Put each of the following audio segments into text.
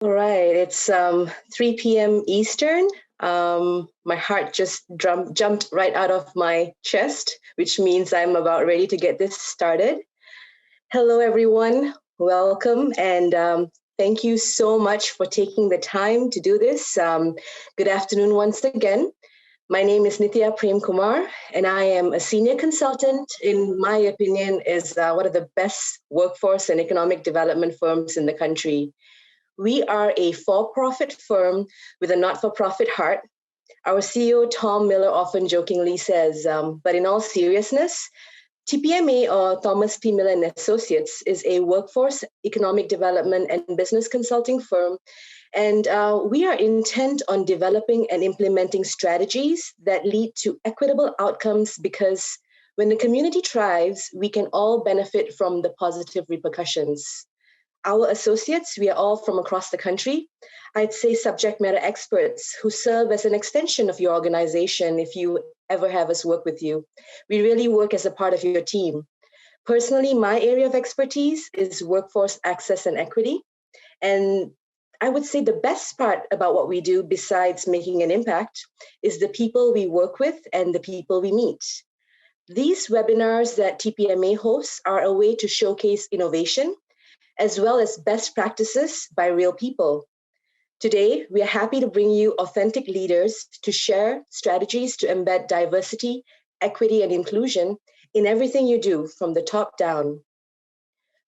All right, it's 3 p.m. Eastern. My heart just jumped right out of my chest, which means I'm about ready to get this started. Hello, everyone. Welcome, and thank you so much for taking the time to do this. Good afternoon once again. My name is Nithya Prem Kumar, and I am a senior consultant. In my opinion, is one of the best workforce and economic development firms in the country. We are a for-profit firm with a not-for-profit heart. Our CEO, Tom Miller, often jokingly says, but in all seriousness, TPMA, or Thomas P. Miller and Associates, is a workforce, economic development, and business consulting firm. And we are intent on developing and implementing strategies that lead to equitable outcomes, because when the community thrives, we can all benefit from the positive repercussions. Our associates, we are all from across the country. I'd say subject matter experts who serve as an extension of your organization if you ever have us work with you. We really work as a part of your team. Personally, my area of expertise is workforce access and equity. And I would say the best part about what we do, besides making an impact, is the people we work with and the people we meet. These webinars that TPMA hosts are a way to showcase innovation, as well as best practices by real people. Today, we are happy to bring you authentic leaders to share strategies to embed diversity, equity, and inclusion in everything you do from the top down.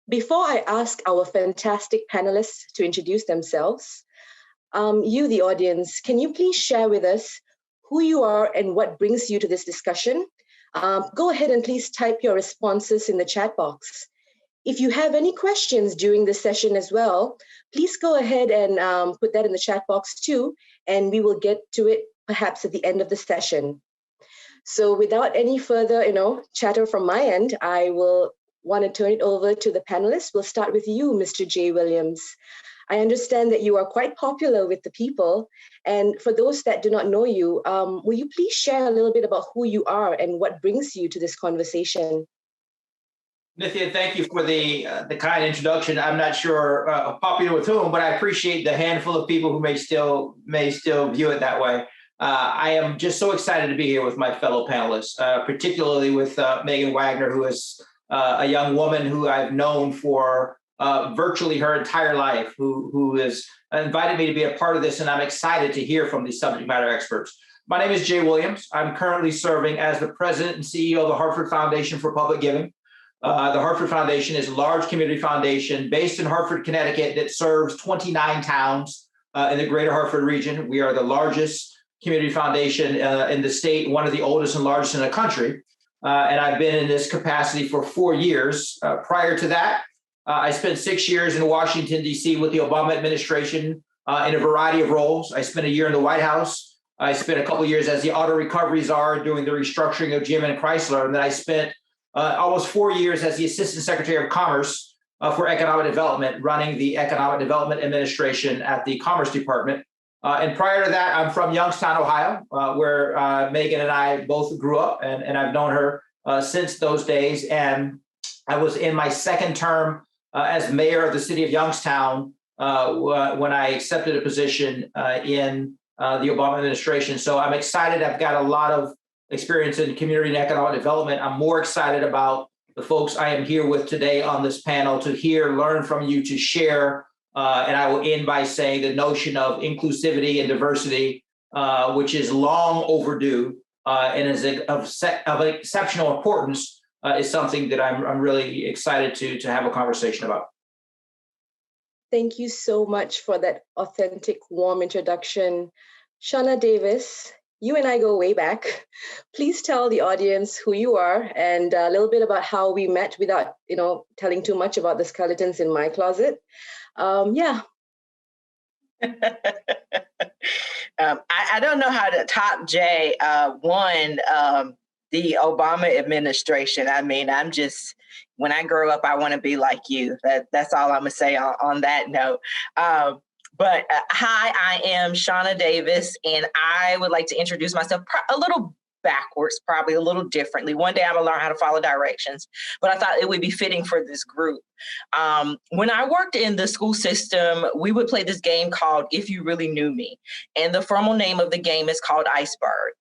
Before I ask our fantastic panelists to introduce themselves, you, the audience, can you please share with us who you are and what brings you to this discussion? Go ahead and please type your responses in the chat box. If you have any questions during this session as well, please go ahead and put that in the chat box too, and we will get to it perhaps at the end of the session. So without any further, chatter from my end, I will want to turn it over to the panelists. We'll start with you, Mr. Jay Williams. I understand that you are quite popular with the people. And for those that do not know you, will you please share a little bit about who you are and what brings you to this conversation? Nithya, thank you for the kind introduction. I'm not sure popular with whom, but I appreciate the handful of people who may still view it that way. I am just so excited to be here with my fellow panelists, particularly with Megan Wagner, who is a young woman who I've known for virtually her entire life, who has invited me to be a part of this, and I'm excited to hear from these subject matter experts. My name is Jay Williams. I'm currently serving as the president and CEO of the Hartford Foundation for Public Giving. The Hartford Foundation is a large community foundation based in Hartford, Connecticut, that serves 29 towns in the greater Hartford region. We are the largest community foundation in the state, one of the oldest and largest in the country. And I've been in this capacity for 4 years. Prior to that, I spent 6 years in Washington, D.C. with the Obama administration in a variety of roles. I spent a year in the White House. I spent a couple of years as the auto recovery czar doing the restructuring of GM and Chrysler. And then I spent almost 4 years as the Assistant Secretary of Commerce for Economic Development, running the Economic Development Administration at the Commerce Department. And prior to that, I'm from Youngstown, Ohio, where Megan and I both grew up, and I've known her since those days. And I was in my second term as mayor of the city of Youngstown when I accepted a position in the Obama administration. So I'm excited. I've got a lot of experience in community and economic development. I'm more excited about the folks I am here with today on this panel to learn from you, to share. And I will end by saying the notion of inclusivity and diversity, which is long overdue and is of exceptional importance, is something that I'm really excited to have a conversation about. Thank you so much for that authentic, warm introduction. Shauna Davis, you and I go way back. Please tell the audience who you are and a little bit about how we met without, telling too much about the skeletons in my closet. Yeah. I don't know how to top Jay. The Obama administration. I mean, when I grow up, I want to be like you. That's all I'm gonna say on that note. But hi, I am Shauna Davis, and I would like to introduce myself a little backwards, probably a little differently. One day I'm gonna learn how to follow directions, but I thought it would be fitting for this group. When I worked in the school system, we would play this game called If You Really Knew Me. And the formal name of the game is called Iceberg.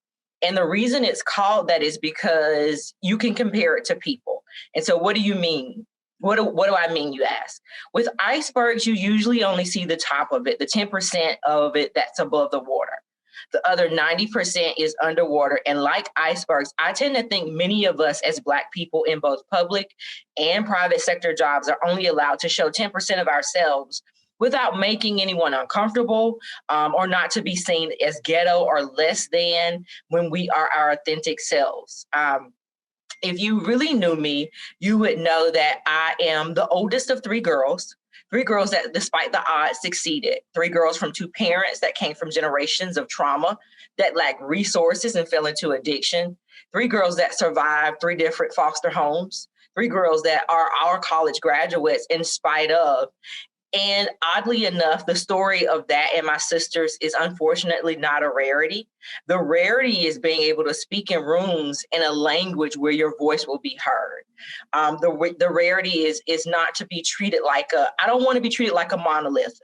And the reason it's called that is because you can compare it to people. And so what do you mean? What do I mean, you ask? With icebergs, you usually only see the top of it, the 10% of it that's above the water. The other 90% is underwater. And like icebergs, I tend to think many of us as Black people in both public and private sector jobs are only allowed to show 10% of ourselves without making anyone uncomfortable, or not to be seen as ghetto or less than when we are our authentic selves. If you really knew me, you would know that I am the oldest of three girls that, despite the odds, succeeded. Three girls from two parents that came from generations of trauma, that lacked resources and fell into addiction. Three girls that survived three different foster homes. Three girls that are our college graduates in spite of. And oddly enough, the story of that and my sisters is unfortunately not a rarity. The rarity is being able to speak in rooms in a language where your voice will be heard. The rarity is not to be treated like I don't want to be treated like a monolith,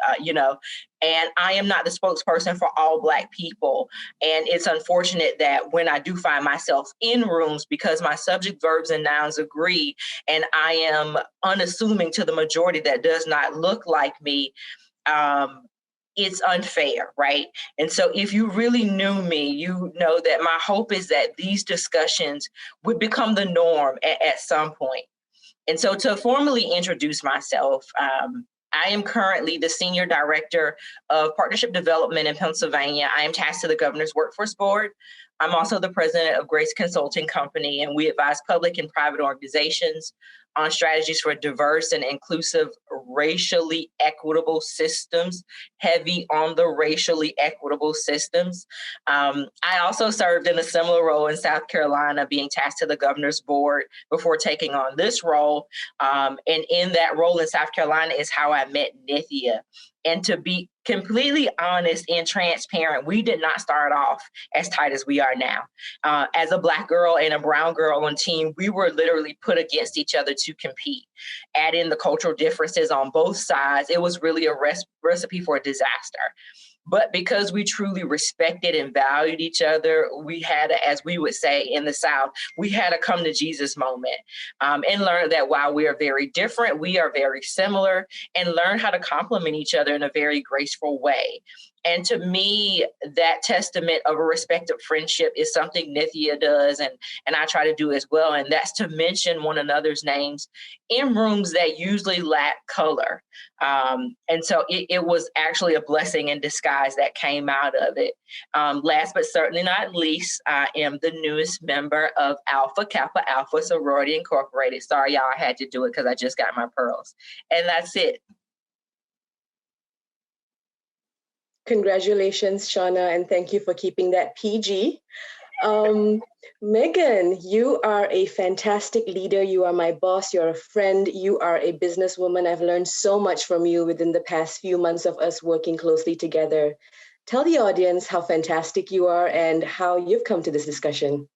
and I am not the spokesperson for all Black people. And it's unfortunate that when I do find myself in rooms, because my subject, verbs, and nouns agree, and I am unassuming to the majority that does not look like me, it's unfair, right? And so if you really knew me, you know that my hope is that these discussions would become the norm at some point. And so to formally introduce myself, I am currently the Senior Director of Partnership Development in Pennsylvania. I am tasked to the Governor's Workforce Board. I'm also the President of Grace Consulting Company, and we advise public and private organizations on strategies for diverse and inclusive, racially equitable systems, heavy on the racially equitable systems. I also served in a similar role in South Carolina, being tasked to the Governor's Board before taking on this role. And in that role in South Carolina is how I met Nithya. And to be completely honest and transparent, we did not start off as tight as we are now. As a Black girl and a brown girl on team, we were literally put against each other to compete. Add in the cultural differences on both sides, it was really a recipe for a disaster. But because we truly respected and valued each other, we had, as we would say in the South, we had a come to Jesus moment, and learn that while we are very different, we are very similar, and learn how to complement each other in a very graceful way. And to me, that testament of a respected friendship is something Nithya does, and I try to do as well. And that's to mention one another's names in rooms that usually lack color. And so it was actually a blessing in disguise that came out of it. Last but certainly not least, I am the newest member of Alpha Kappa Alpha Sorority Incorporated. Sorry, y'all, I had to do it because I just got my pearls. And that's it. Congratulations, Shauna, and thank you for keeping that PG. Megan, you are a fantastic leader. You are my boss. You're a friend. You are a businesswoman. I've learned so much from you within the past few months of us working closely together. Tell the audience how fantastic you are and how you've come to this discussion.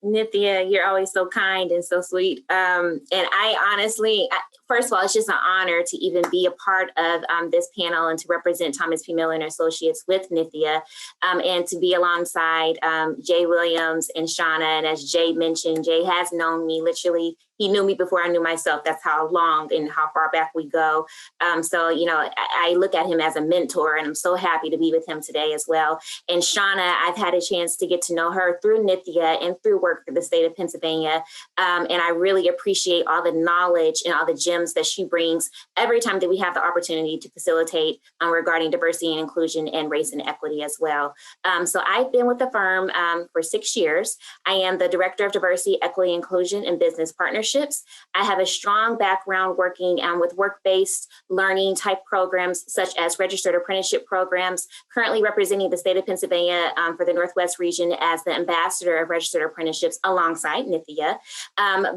Nithya, you're always so kind and so sweet. And I honestly, first of all, it's just an honor to even be a part of this panel and to represent Thomas P. Miller and Associates with Nithya, and to be alongside Jay Williams and Shauna. And as Jay mentioned, Jay has known me literally. He knew me before I knew myself. That's how long and how far back we go. So, I look at him as a mentor, and I'm so happy to be with him today as well. And Shauna, I've had a chance to get to know her through Nithya and through work for the state of Pennsylvania. And I really appreciate all the knowledge and all the gems that she brings every time that we have the opportunity to facilitate regarding diversity and inclusion and race and equity as well. So I've been with the firm for 6 years. I am the Director of Diversity, Equity, Inclusion, and Business Partnerships. I have a strong background working with work-based learning type programs, such as registered apprenticeship programs, currently representing the state of Pennsylvania for the Northwest region as the ambassador of registered apprenticeships alongside Nithya.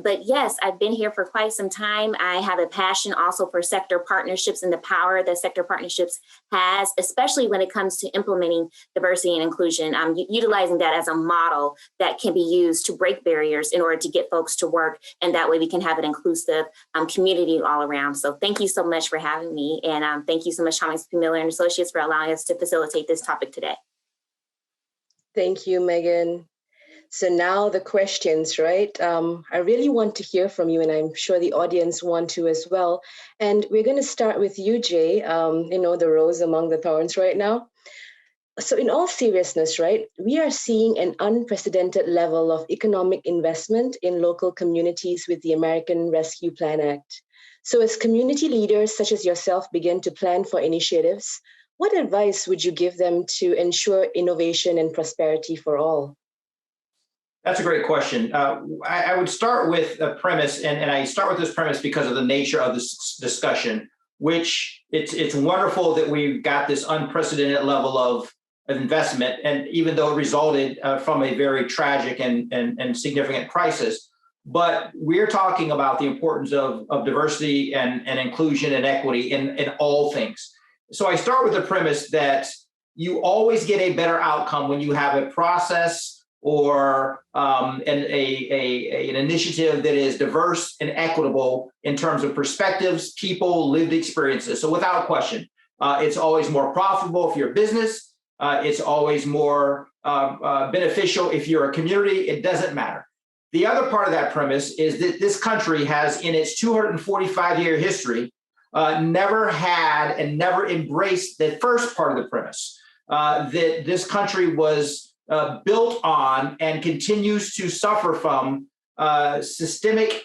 But yes, I've been here for quite some time. I have a passion also for sector partnerships and the power that sector partnerships has, especially when it comes to implementing diversity and inclusion, utilizing that as a model that can be used to break barriers in order to get folks to work. And that way we can have an inclusive community all around. So thank you so much for having me. And thank you so much, Thomas P. Miller and Associates, for allowing us to facilitate this topic today. Thank you, Megan. So now the questions, right? I really want to hear from you, and I'm sure the audience want to as well. And we're going to start with you, Jay, the rose among the thorns right now. So in all seriousness, right, we are seeing an unprecedented level of economic investment in local communities with the American Rescue Plan Act. So as community leaders such as yourself begin to plan for initiatives, what advice would you give them to ensure innovation and prosperity for all? That's a great question. I would start with a premise, and I start with this premise because of the nature of this discussion, which it's wonderful that we've got this unprecedented level of investment, and even though it resulted from a very tragic and significant crisis, but we're talking about the importance of diversity and inclusion and equity in all things. So I start with the premise that you always get a better outcome when you have a process or an initiative that is diverse and equitable in terms of perspectives, people, lived experiences. So without question, it's always more profitable if you're a business. It's always more beneficial if you're a community. It doesn't matter. The other part of that premise is that this country has, in its 245-year history, never had and never embraced the first part of the premise, that this country was built on and continues to suffer from systemic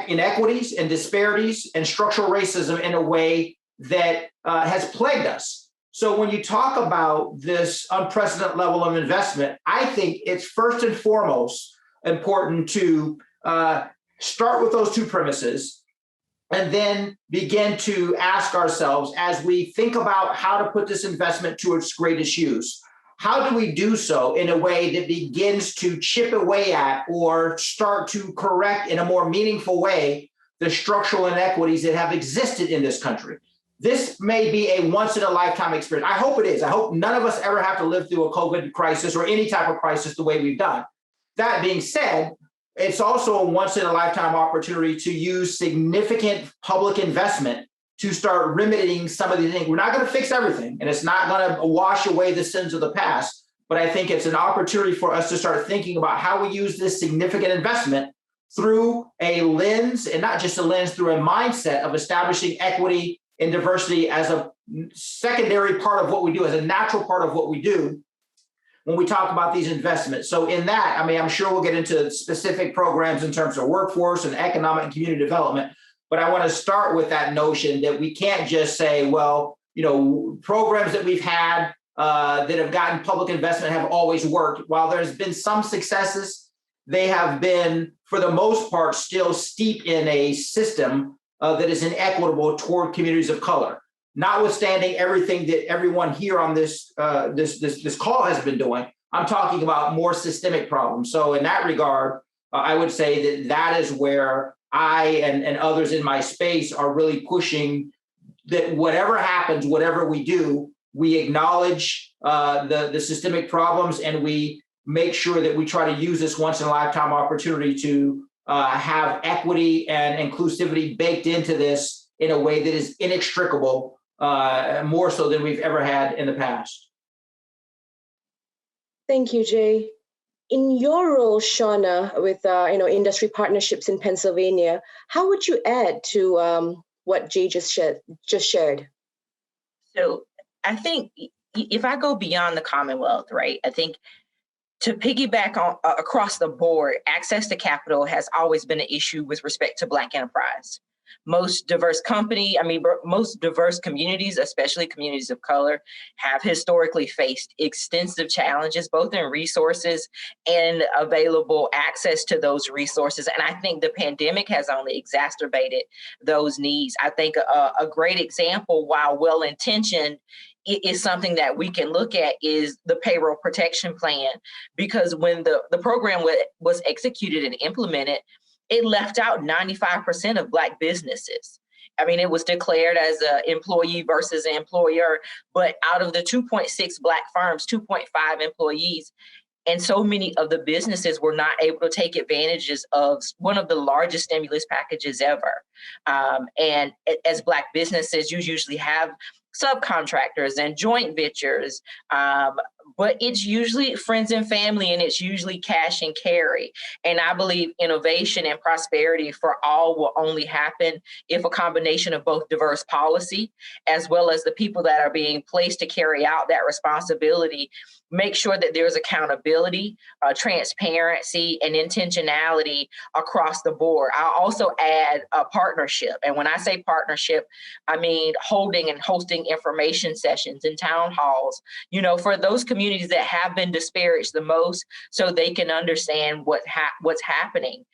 inequities and disparities and structural racism in a way that has plagued us. So when you talk about this unprecedented level of investment, I think it's first and foremost important to start with those two premises and then begin to ask ourselves, as we think about how to put this investment to its greatest use, how do we do so in a way that begins to chip away at or start to correct in a more meaningful way the structural inequities that have existed in this country? This may be a once-in-a-lifetime experience. I hope it is. I hope none of us ever have to live through a COVID crisis or any type of crisis the way we've done. That being said, it's also a once-in-a-lifetime opportunity to use significant public investment to start remedying some of these things. We're not going to fix everything, and it's not going to wash away the sins of the past, but I think it's an opportunity for us to start thinking about how we use this significant investment through a lens, and not just a lens, through a mindset of establishing equity and diversity as a secondary part of what we do, as a natural part of what we do when we talk about these investments. So in that, I mean, I'm sure we'll get into specific programs in terms of workforce and economic and community development, but I want to start with that notion that we can't just say, well, programs that we've had that have gotten public investment have always worked. While there's been some successes, they have been, for the most part, still steep in a system that is inequitable toward communities of color. Notwithstanding everything that everyone here on this call has been doing, I'm talking about more systemic problems. So in that regard, I would say that is where I and others in my space are really pushing that whatever happens, whatever we do, we acknowledge the systemic problems, and we make sure that we try to use this once-in-a-lifetime opportunity to have equity and inclusivity baked into this in a way that is inextricable, more so than we've ever had in the past. Thank you, Jay. In your role, Shauna, with industry partnerships in Pennsylvania, how would you add to what Jay just shared? So I think if I go beyond the Commonwealth, right, I think to piggyback on across the board, access to capital has always been an issue with respect to Black enterprise. Most diverse communities, especially communities of color, have historically faced extensive challenges, both in resources and available access to those resources. And I think the pandemic has only exacerbated those needs. I think a great example, while well-intentioned, is something that we can look at is the payroll protection plan, because when the program was executed and implemented, it left out 95% of Black businesses. I mean, it was declared as an employee versus an employer, but out of the 2.6 Black firms, 2.5 employees, and so many of the businesses were not able to take advantages of one of the largest stimulus packages ever. And as Black businesses, you usually have subcontractors and joint ventures, but it's usually friends and family, and it's usually cash and carry. And I believe innovation and prosperity for all will only happen if a combination of both diverse policy, as well as the people that are being placed to carry out that responsibility, make sure that there's accountability, transparency, and intentionality across the board. I'll also add a partnership. And when I say partnership, I mean holding and hosting information sessions and town halls, you know, for those communities that have been disparaged the most, so they can understand what's happening.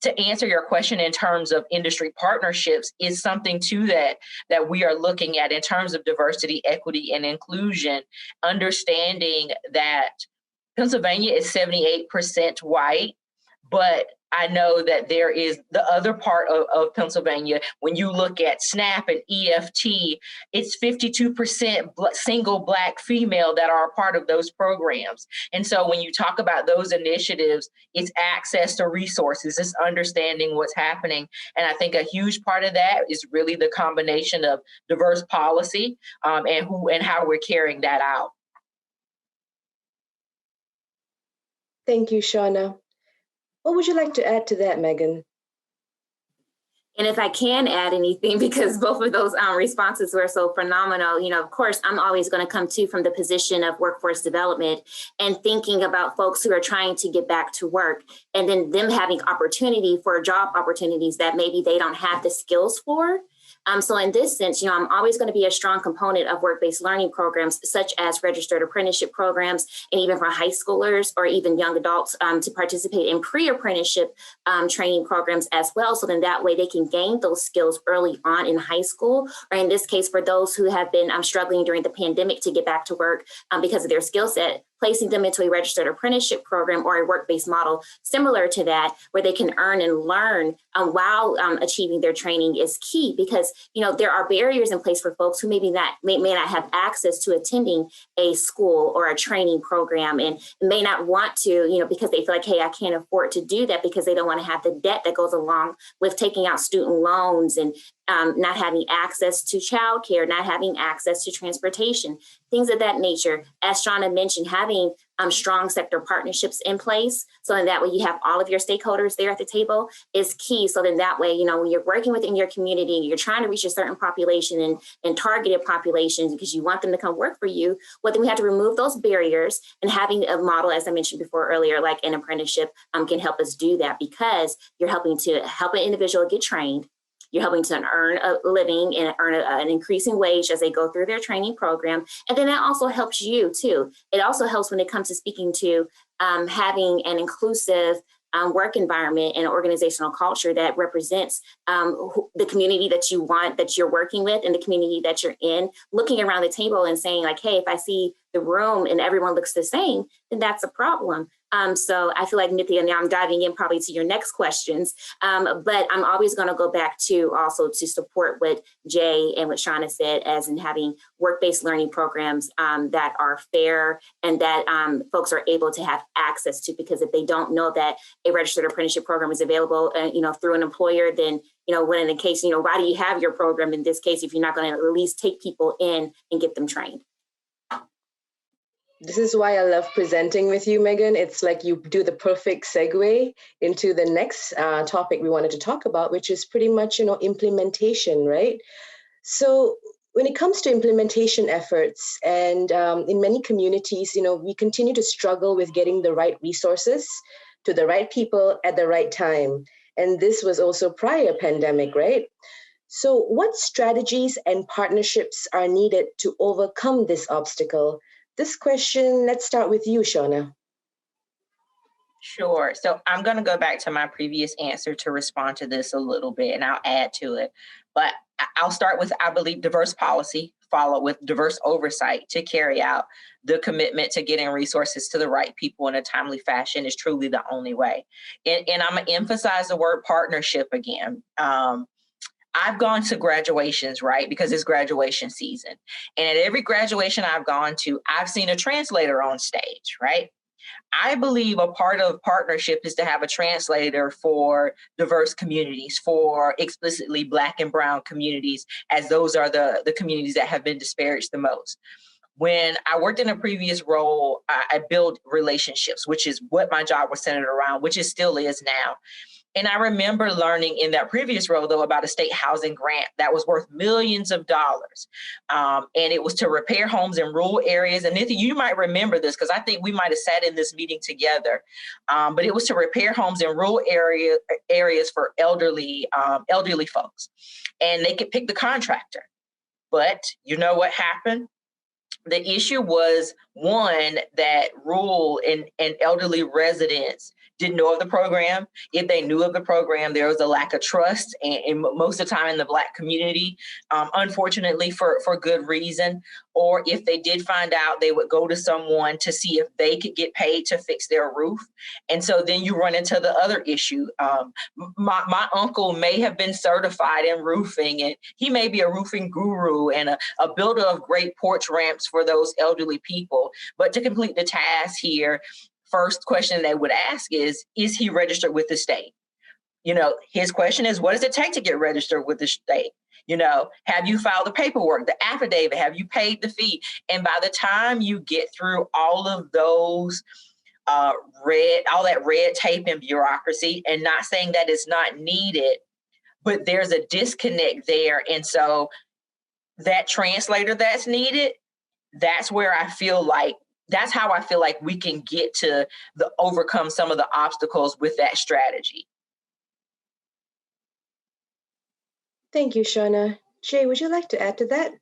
To answer your question in terms of industry partnerships is something too that we are looking at in terms of diversity, equity, and inclusion, understanding that Pennsylvania is 78% white, but I know that there is the other part of Pennsylvania. When you look at SNAP and EFT, it's 52% single Black female that are a part of those programs. And so when you talk about those initiatives, it's access to resources, it's understanding what's happening. And I think a huge part of that is really the combination of diverse policy and how we're carrying that out. Thank you, Shauna. What would you like to add to that, Megan? And if I can add anything, because both of those responses were so phenomenal, you know, of course, I'm always going to come to from the position of workforce development and thinking about folks who are trying to get back to work, and then them having opportunity for job opportunities that maybe they don't have the skills for. So in this sense, you know, I'm always going to be a strong component of work-based learning programs, such as registered apprenticeship programs, and even for high schoolers or even young adults to participate in pre-apprenticeship training programs as well. So then that way they can gain those skills early on in high school, or in this case, for those who have been struggling during the pandemic to get back to work because of their skill set, placing them into a registered apprenticeship program or a work-based model similar to that, where they can earn and learn while achieving their training is key, because, you know, there are barriers in place for folks who may not have access to attending a school or a training program, and may not want to, you know, because they feel like, hey, I can't afford to do that, because they don't want to have the debt that goes along with taking out student loans and not having access to childcare, not having access to transportation, things of that nature. As Shauna mentioned, having strong sector partnerships in place, so in that way you have all of your stakeholders there at the table, is key. So then that way, you know, when you're working within your community, you're trying to reach a certain population and targeted populations because you want them to come work for you, well, then we have to remove those barriers, and having a model, as I mentioned before earlier, like an apprenticeship can help us do that, because you're helping to help an individual get trained. You're helping to earn a living and earn an increasing wage as they go through their training program. And then that also helps you too. It also helps when it comes to speaking to having an inclusive work environment and organizational culture that represents the community that you want, that you're working with, and the community that you're in, looking around the table and saying like, hey, if I see the room and everyone looks the same, then that's a problem. So I feel like, Nithya, now I'm diving in probably to your next questions, but I'm always going to go back to also to support what Jay and what Shauna said, as in having work-based learning programs that are fair and that folks are able to have access to, because if they don't know that a registered apprenticeship program is available, you know, through an employer, then, you know, when in the case, you know, why do you have your program in this case if you're not going to at least take people in and get them trained? This is why I love presenting with you, Megan. It's like you do the perfect segue into the next topic we wanted to talk about, which is pretty much, you know, implementation, right? So when it comes to implementation efforts, and in many communities, you know, we continue to struggle with getting the right resources to the right people at the right time. And this was also prior pandemic, right? So what strategies and partnerships are needed to overcome this obstacle? This question, let's start with you, Shauna. Sure. So I'm going to go back to my previous answer to respond to this a little bit, and I'll add to it. But I'll start with, I believe, diverse policy, followed with diverse oversight to carry out the commitment to getting resources to the right people in a timely fashion is truly the only way. And I'm going to emphasize the word partnership again. I've gone to graduations, right? Because it's graduation season. And at every graduation I've gone to, I've seen a translator on stage, right? I believe a part of partnership is to have a translator for diverse communities, for explicitly Black and Brown communities, as those are the communities that have been disparaged the most. When I worked in a previous role, I built relationships, which is what my job was centered around, which it still is now. And I remember learning in that previous role, though, about a state housing grant that was worth millions of dollars. And it was to repair homes in rural areas. And Nithya, you might remember this because I think we might have sat in this meeting together. But it was to repair homes in rural areas for elderly folks. And they could pick the contractor. But you know what happened? The issue was, one, that rural and elderly residents didn't know of the program. If they knew of the program, there was a lack of trust, and most of the time in the Black community, unfortunately for good reason. Or if they did find out, they would go to someone to see if they could get paid to fix their roof. And so then you run into the other issue. My uncle may have been certified in roofing, and he may be a roofing guru and a builder of great porch ramps for those elderly people. But to complete the task here, first question they would ask is he registered with the state? You know, his question is, what does it take to get registered with the state? You know, have you filed the paperwork, the affidavit? Have you paid the fee? And by the time you get through all of those all that red tape and bureaucracy, and not saying that it's not needed, but there's a disconnect there. And so that translator that's needed, that's how I feel like we can get to overcome some of the obstacles with that strategy. Thank you, Shauna. Jay, would you like to add to that?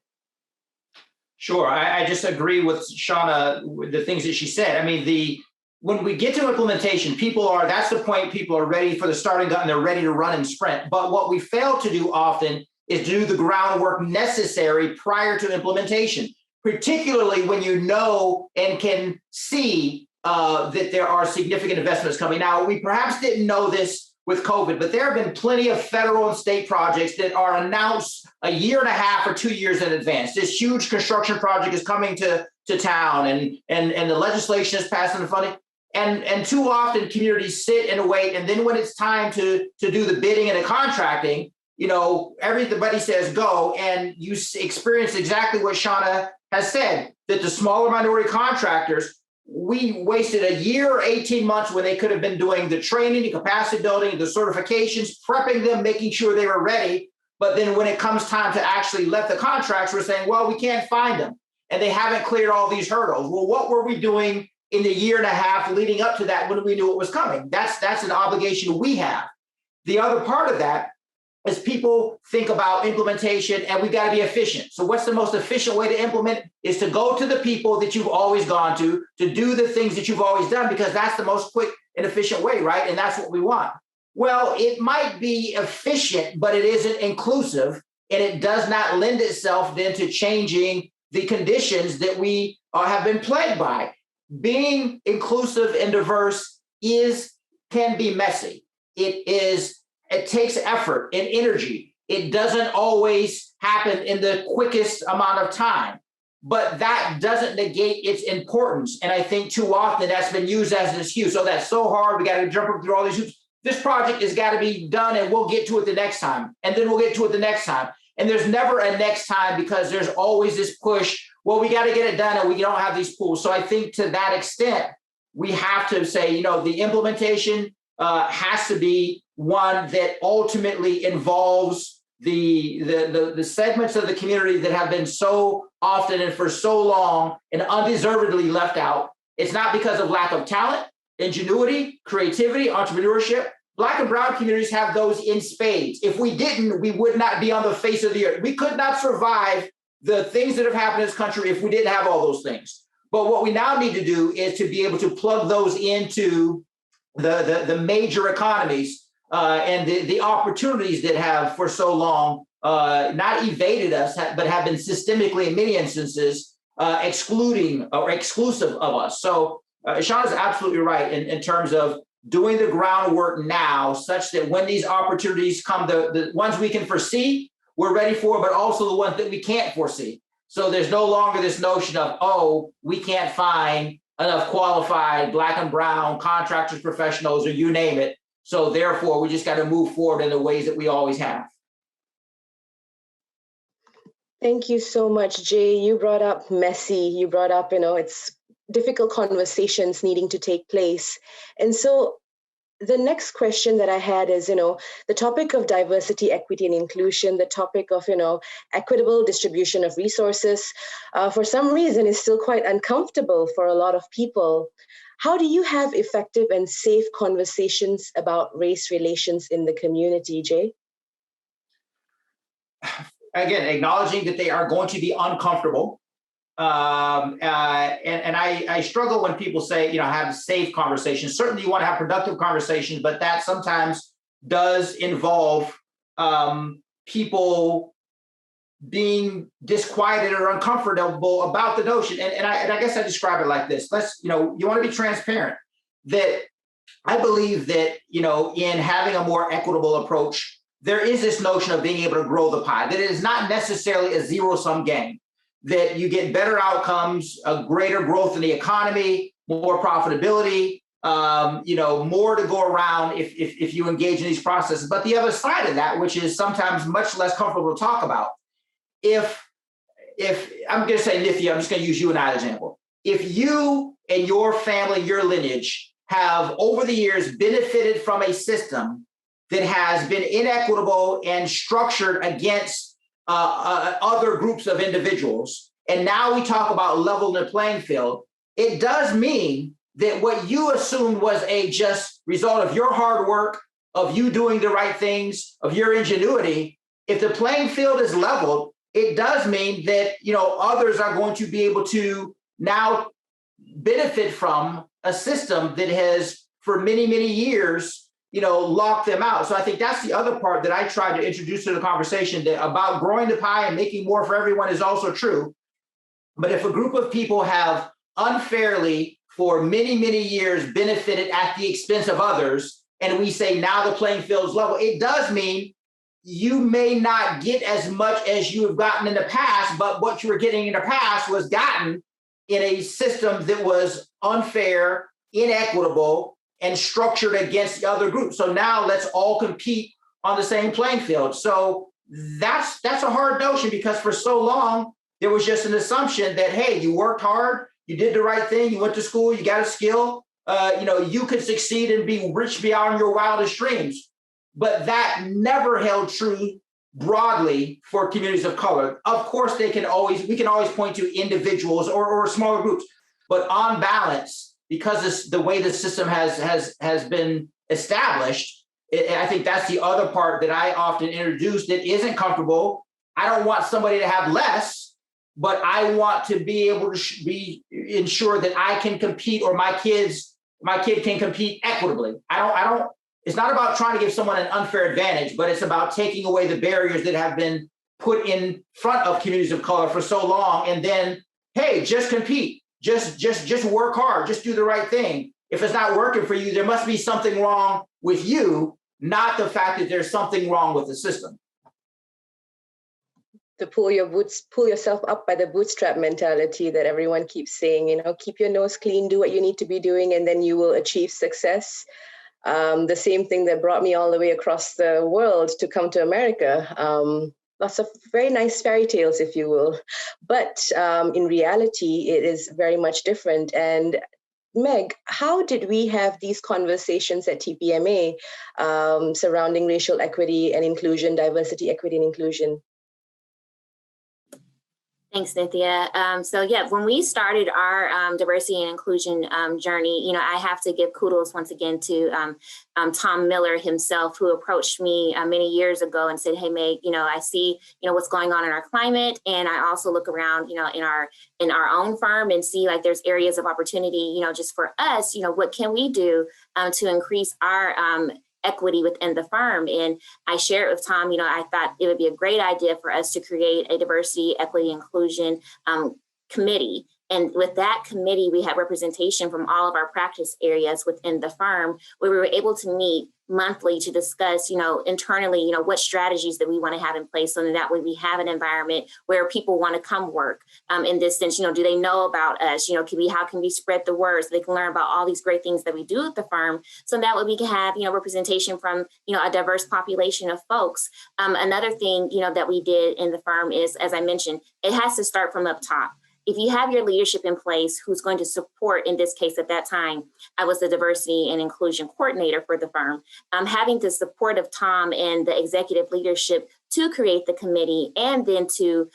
Sure, I just agree with Shauna, with the things that she said. I mean, when we get to implementation, that's the point, people are ready for the starting gun, they're ready to run and sprint. But what we fail to do often is do the groundwork necessary prior to implementation, particularly when you know and can see that there are significant investments coming. Now, we perhaps didn't know this with COVID, but there have been plenty of federal and state projects that are announced a year and a half or 2 years in advance. This huge construction project is coming to town, and the legislation is passing the funding. And too often communities sit and wait, and then when it's time to do the bidding and the contracting, you know, everybody says go, and you experience exactly what Shauna has said, that the smaller minority contractors, we wasted a year or 18 months when they could have been doing the training, the capacity building, the certifications, prepping them, making sure they were ready. But then when it comes time to actually let the contracts, we're saying, well, we can't find them, and they haven't cleared all these hurdles. Well, what were we doing in the year and a half leading up to that when we knew it was coming? That's an obligation we have. The other part of that is people think about implementation, and we got to be efficient. So what's the most efficient way to implement is to go to the people that you've always gone to do the things that you've always done, because that's the most quick and efficient way, right? And that's what we want. Well, it might be efficient, but it isn't inclusive, and it does not lend itself then to changing the conditions that we have been plagued by. Being inclusive and diverse can be messy. It takes effort and energy. It doesn't always happen in the quickest amount of time, but that doesn't negate its importance. And I think too often that's been used as an excuse. Oh, that's so hard. We got to jump through all these hoops. This project has got to be done, and we'll get to it the next time. And then we'll get to it the next time. And there's never a next time, because there's always this push. Well, we got to get it done, and we don't have these pools. So I think to that extent, we have to say, you know, the implementation has to be one that ultimately involves the segments of the community that have been so often and for so long and undeservedly left out. It's not because of lack of talent, ingenuity, creativity, entrepreneurship. Black and brown communities have those in spades. If we didn't, we would not be on the face of the earth. We could not survive the things that have happened in this country if we didn't have all those things. But what we now need to do is to be able to plug those into the major economies and the opportunities that have for so long not evaded us, but have been systemically, in many instances, excluding or exclusive of us. So Shauna is absolutely right in terms of doing the groundwork now, such that when these opportunities come, the ones we can foresee, we're ready for, but also the ones that we can't foresee. So there's no longer this notion of, oh, we can't find enough qualified Black and brown contractors, professionals, or you name it. So therefore, we just got to move forward in the ways that we always have. Thank you so much, Jay. You brought up messy. You brought up, it's difficult conversations needing to take place. And so the next question that I had is, the topic of diversity, equity, and inclusion, the topic of, equitable distribution of resources, for some reason is still quite uncomfortable for a lot of people. How do you have effective and safe conversations about race relations in the community, Jay? Again, acknowledging that they are going to be uncomfortable. And I struggle when people say, have safe conversations. Certainly you want to have productive conversations, but that sometimes does involve people being disquieted or uncomfortable about the notion. And I guess I describe it like this. You want to be transparent, that I believe that, in having a more equitable approach, there is this notion of being able to grow the pie, that it is not necessarily a zero-sum game, that you get better outcomes, a greater growth in the economy, more profitability, more to go around if you engage in these processes. But the other side of that, which is sometimes much less comfortable to talk about, if I'm going to say, Nithya, I'm just going to use you and I as an example. If you and your family, your lineage have over the years benefited from a system that has been inequitable and structured against other groups of individuals, and now we talk about leveling the playing field, it does mean that what you assumed was a just result of your hard work, of you doing the right things, of your ingenuity, if the playing field is leveled, it does mean that others are going to be able to now benefit from a system that has for many, many years lock them out. So I think that's the other part that I tried to introduce to the conversation, that about growing the pie and making more for everyone is also true. But if a group of people have unfairly for many, many years benefited at the expense of others, and we say now the playing field is level, it does mean you may not get as much as you have gotten in the past, but what you were getting in the past was gotten in a system that was unfair, inequitable, and structured against the other group. So now let's all compete on the same playing field. So that's a hard notion, because for so long, there was just an assumption that, hey, you worked hard, you did the right thing, you went to school, you got a skill, you could succeed and be rich beyond your wildest dreams. But that never held true broadly for communities of color. Of course, we can always point to individuals or smaller groups, but on balance, because the way the system has been established, I think that's the other part that I often introduce that isn't comfortable. I don't want somebody to have less, but I want to be able to ensure that I can compete, or my kid can compete equitably. It's not about trying to give someone an unfair advantage, but it's about taking away the barriers that have been put in front of communities of color for so long. And then, hey, just compete. Just work hard, just do the right thing. If it's not working for you, there must be something wrong with you, not the fact that there's something wrong with the system. To pull yourself up by the bootstrap mentality that everyone keeps saying, keep your nose clean, do what you need to be doing, and then you will achieve success. The same thing that brought me all the way across the world to come to America. Lots of very nice fairy tales, if you will. But in reality, it is very much different. And Meg, how did we have these conversations at TPMA surrounding racial equity and inclusion, diversity, equity, and inclusion? Thanks, Nithya. So yeah, when we started our diversity and inclusion journey, I have to give kudos once again to Tom Miller himself, who approached me many years ago and said, "Hey, Meg, I see, what's going on in our climate, and I also look around, in our own firm and see like there's areas of opportunity, just for us, what can we do to increase our equity within the firm. And I shared with Tom, I thought it would be a great idea for us to create a diversity, equity, inclusion committee. And with that committee, we had representation from all of our practice areas within the firm, where we were able to meet monthly to discuss, internally, what strategies that we want to have in place, so that way we have an environment where people want to come work. In this sense, do they know about us? How can we spread the word so they can learn about all these great things that we do at the firm? So that way we can have, representation from, a diverse population of folks. Another thing, that we did in the firm is, as I mentioned, it has to start from up top. If you have your leadership in place who's going to support, in this case at that time, I was the diversity and inclusion coordinator for the firm, having the support of Tom and the executive leadership to create the committee, and then to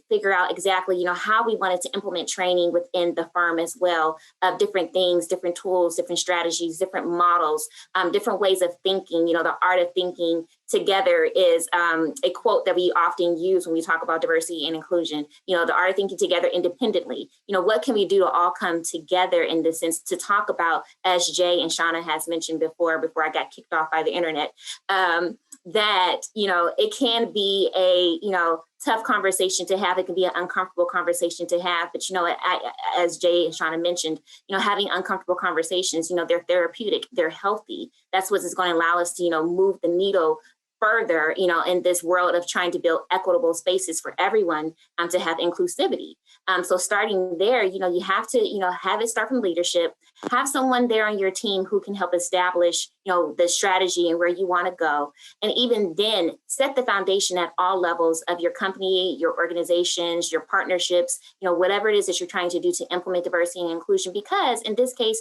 figure out exactly, how we wanted to implement training within the firm as well, of different things, different tools, different strategies, different models, different ways of thinking. The art of thinking together is a quote that we often use when we talk about diversity and inclusion. The art of thinking together independently. What can we do to all come together in this sense to talk about, as Jay and Shauna has mentioned before I got kicked off by the internet, that, it can be a, tough conversation to have. It can be an uncomfortable conversation to have. But, as Jay and Shauna mentioned, having uncomfortable conversations, they're therapeutic, they're healthy. That's what is going to allow us to, move the needle further, in this world of trying to build equitable spaces for everyone, to have inclusivity. So starting there, you have to, have it start from leadership, have someone there on your team who can help establish, the strategy and where you want to go. And even then set the foundation at all levels of your company, your organizations, your partnerships, whatever it is that you're trying to do to implement diversity and inclusion. Because in this case,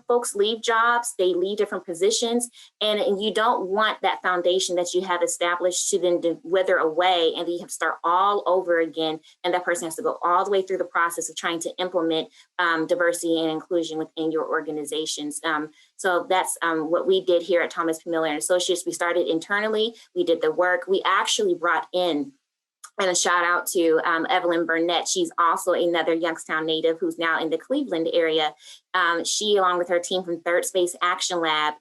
folks leave jobs, they leave different positions, and you don't want that foundation that you have established to then wither away, and then you have to start all over again. And that person has to go all the way through the process of trying to implement diversity and inclusion within your organizations. So that's what we did here at Thomas P. Miller and Associates. We started internally, we did the work. We actually brought in, and a shout out to Evelyn Burnett. She's also another Youngstown native who's now in the Cleveland area. She, along with her team from Third Space Action Lab,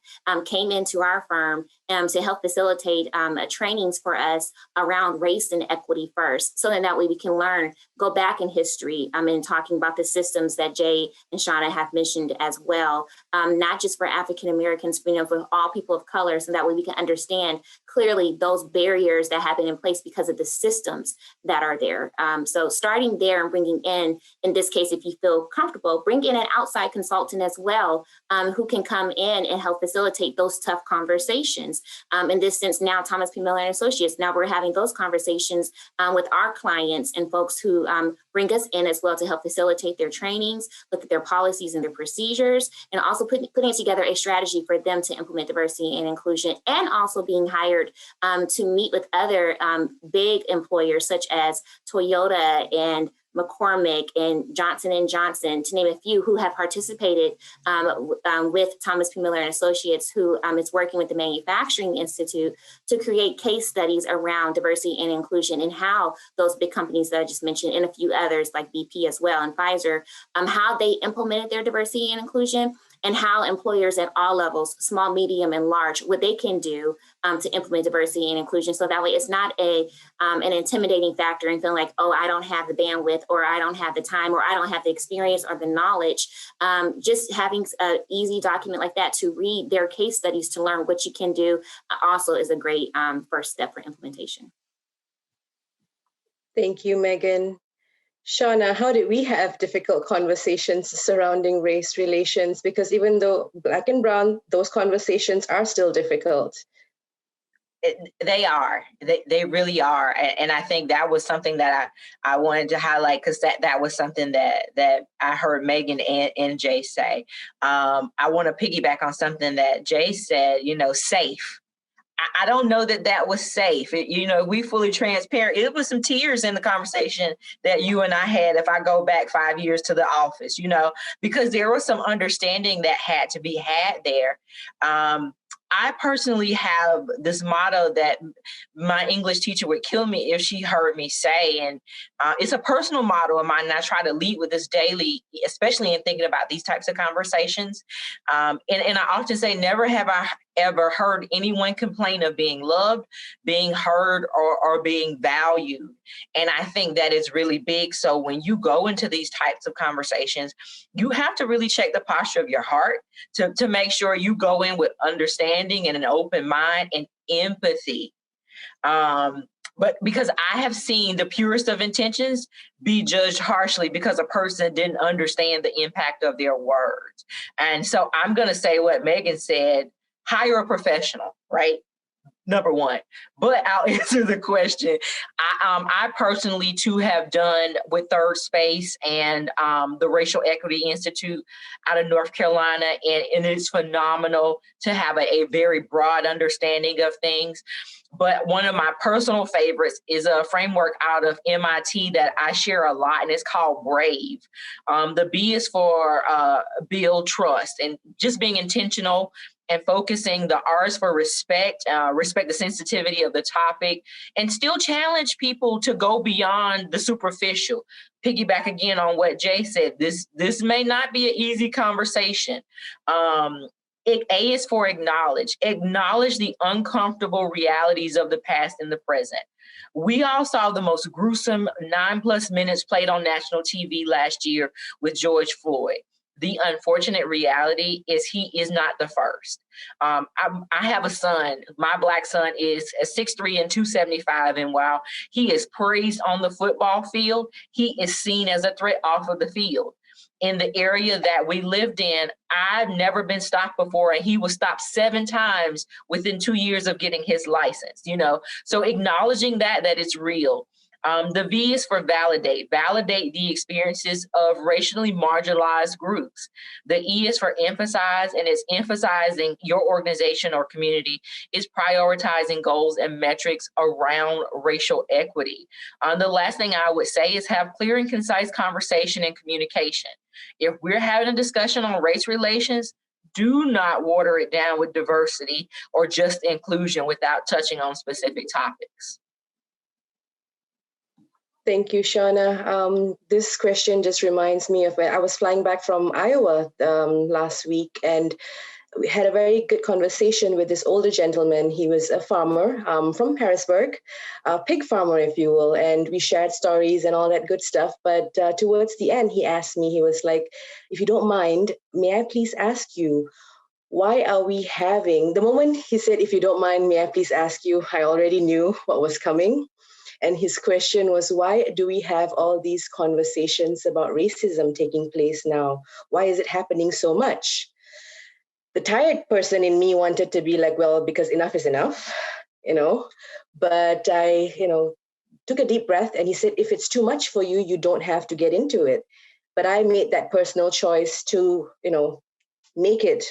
came into our firm to help facilitate trainings for us around race and equity first. So then that way we can learn, go back in history, in talking about the systems that Jay and Shauna have mentioned as well, not just for African Americans, but for all people of color. So that way we can understand clearly those barriers that have been in place because of the systems that are there. So starting there and bringing in this case, if you feel comfortable, bring in an outside consultant as well, who can come in and help facilitate those tough conversations. In this sense, now Thomas P. Miller and Associates, now we're having those conversations with our clients and folks who bring us in as well to help facilitate their trainings, look at their policies and their procedures, and also putting together a strategy for them to implement diversity and inclusion, and also being hired to meet with other big employers such as Toyota and McCormick and Johnson & Johnson, to name a few, who have participated with Thomas P. Miller and Associates, who is working with the Manufacturing Institute to create case studies around diversity and inclusion, and how those big companies that I just mentioned, and a few others like BP as well and Pfizer, how they implemented their diversity and inclusion, and how employers at all levels, small, medium, and large, what they can do to implement diversity and inclusion. So that way it's not an intimidating factor and feeling like, oh, I don't have the bandwidth, or I don't have the time, or I don't have the experience or the knowledge. Just having an easy document like that to read their case studies to learn what you can do also is a great first step for implementation. Thank you, Megan. Shauna, how did we have difficult conversations surrounding race relations? Because even though Black and Brown, those conversations are still difficult. They are. They really are. And I think that was something that I wanted to highlight, because that was something that I heard Megan and Jay say. I want to piggyback on something that Jay said, safe. I don't know that was safe. We fully transparent. It was some tears in the conversation that you and I had, if I go back 5 years to the office, because there was some understanding that had to be had there. I personally have this motto that my English teacher would kill me if she heard me say, and it's a personal motto of mine, and I try to lead with this daily, especially in thinking about these types of conversations. And I often say, never have I ever heard anyone complain of being loved, being heard, or being valued. And I think that is really big. So when you go into these types of conversations, you have to really check the posture of your heart to make sure you go in with understanding and an open mind and empathy. But because I have seen the purest of intentions be judged harshly because a person didn't understand the impact of their words. And so I'm going to say what Megan said, hire a professional, right? Number one, but I'll answer the question. I personally too have done with Third Space and the Racial Equity Institute out of North Carolina, and it's phenomenal to have a very broad understanding of things. But one of my personal favorites is a framework out of MIT that I share a lot, and it's called BRAVE. The B is for build trust, and just being intentional and focusing. The R is for respect, respect the sensitivity of the topic, and still challenge people to go beyond the superficial. Piggyback again on what Jay said, this may not be an easy conversation. A is for acknowledge the uncomfortable realities of the past and the present. We all saw the most gruesome 9+ minutes played on national TV last year with George Floyd. The unfortunate reality is he is not the first. I have a son. My Black son is 6'3" and 275. And while he is praised on the football field, he is seen as a threat off of the field. In the area that we lived in, I've never been stopped before, and he was stopped 7 times within 2 years of getting his license, So acknowledging that it's real. The V is for validate the experiences of racially marginalized groups. The E is for emphasize, and it's emphasizing your organization or community is prioritizing goals and metrics around racial equity. The last thing I would say is have clear and concise conversation and communication. If we're having a discussion on race relations, do not water it down with diversity or just inclusion without touching on specific topics. Thank you, Shauna. This question just reminds me of when I was flying back from Iowa last week, and we had a very good conversation with this older gentleman. He was a farmer from Harrisburg, a pig farmer, if you will, and we shared stories and all that good stuff. But towards the end, he asked me, he was like, if you don't mind, may I please ask you, why are we having, the moment he said, if you don't mind, may I please ask you, I already knew what was coming. And his question was, why do we have all these conversations about racism taking place now? Why is it happening so much? The tired person in me wanted to be like, well, because enough is enough, But I, took a deep breath, and he said, if it's too much for you, you don't have to get into it. But I made that personal choice to, make it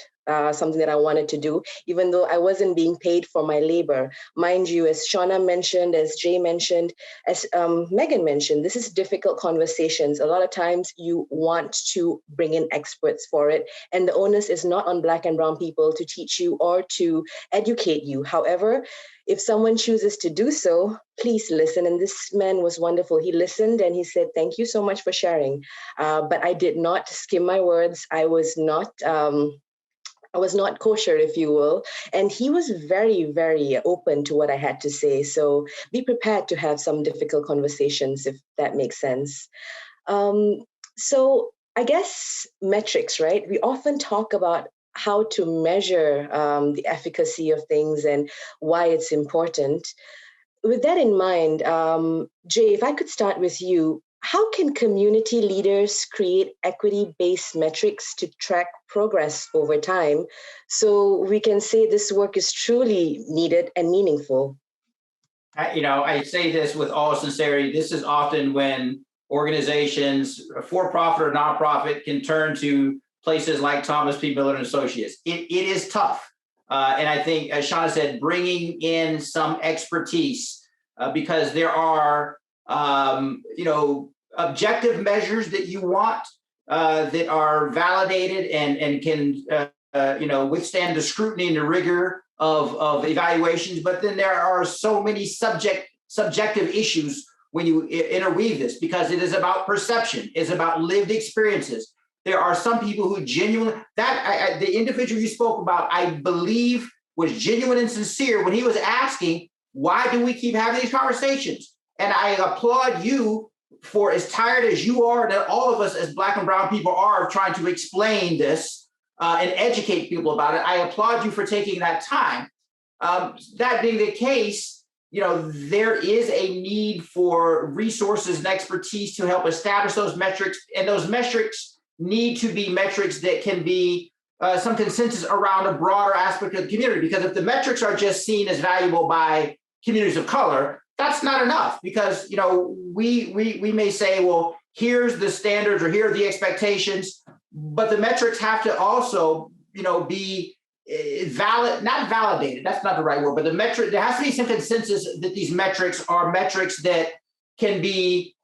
something that I wanted to do, even though I wasn't being paid for my labor. Mind you, as Shauna mentioned, as Jay mentioned, as Megan mentioned, this is difficult conversations. A lot of times you want to bring in experts for it, and the onus is not on Black and brown people to teach you or to educate you. However, if someone chooses to do so, please listen. And this man was wonderful. He listened and he said, thank you so much for sharing. But I did not skim my words. I was not kosher, if you will. And he was very, very open to what I had to say. So be prepared to have some difficult conversations, if that makes sense. So I guess metrics, right? We often talk about how to measure the efficacy of things and why it's important. With that in mind, Jay, if I could start with you, how can community leaders create equity-based metrics to track progress over time so we can say this work is truly needed and meaningful? I say this with all sincerity. This is often when organizations, for-profit or nonprofit, can turn to places like Thomas P. Miller and Associates. It is tough. And I think, as Shauna said, bringing in some expertise because there are, objective measures that you want that are validated and can, withstand the scrutiny and the rigor of evaluations. But then there are so many subjective issues when you interweave this, because it is about perception, it's about lived experiences. There are some people who genuinely, the individual you spoke about, I believe was genuine and sincere when he was asking, why do we keep having these conversations? And I applaud you for, as tired as you are, that all of us as Black and brown people are trying to explain this and educate people about it. I applaud you for taking that time. That being the case, there is a need for resources and expertise to help establish those metrics, and those metrics need to be metrics that can be some consensus around a broader aspect of the community. Because if the metrics are just seen as valuable by communities of color, that's not enough. Because we may say, well, here's the standards or here are the expectations, but the metrics have to also be valid, not validated, that's not the right word, but there has to be some consensus that these metrics are metrics that can be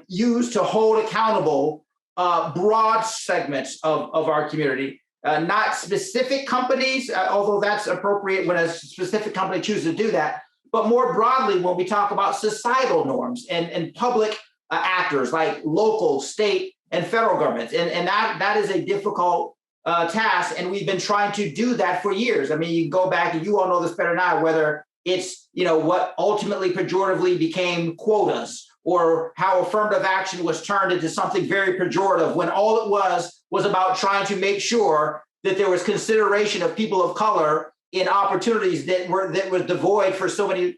used to hold accountable broad segments of our community, not specific companies, although that's appropriate when a specific company chooses to do that, but more broadly when we talk about societal norms and public actors like local, state, and federal governments. And that is a difficult task, and we've been trying to do that for years. I mean, you go back, and you all know this better now, whether it's what ultimately pejoratively became quotas, or how affirmative action was turned into something very pejorative, when all it was about trying to make sure that there was consideration of people of color in opportunities that was devoid for so many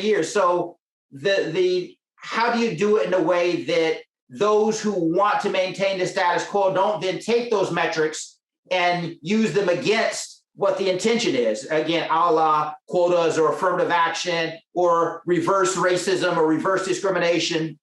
years. So the how do you do it in a way that those who want to maintain the status quo don't then take those metrics and use them against what the intention is? Again, a la quotas or affirmative action or reverse racism or reverse discrimination.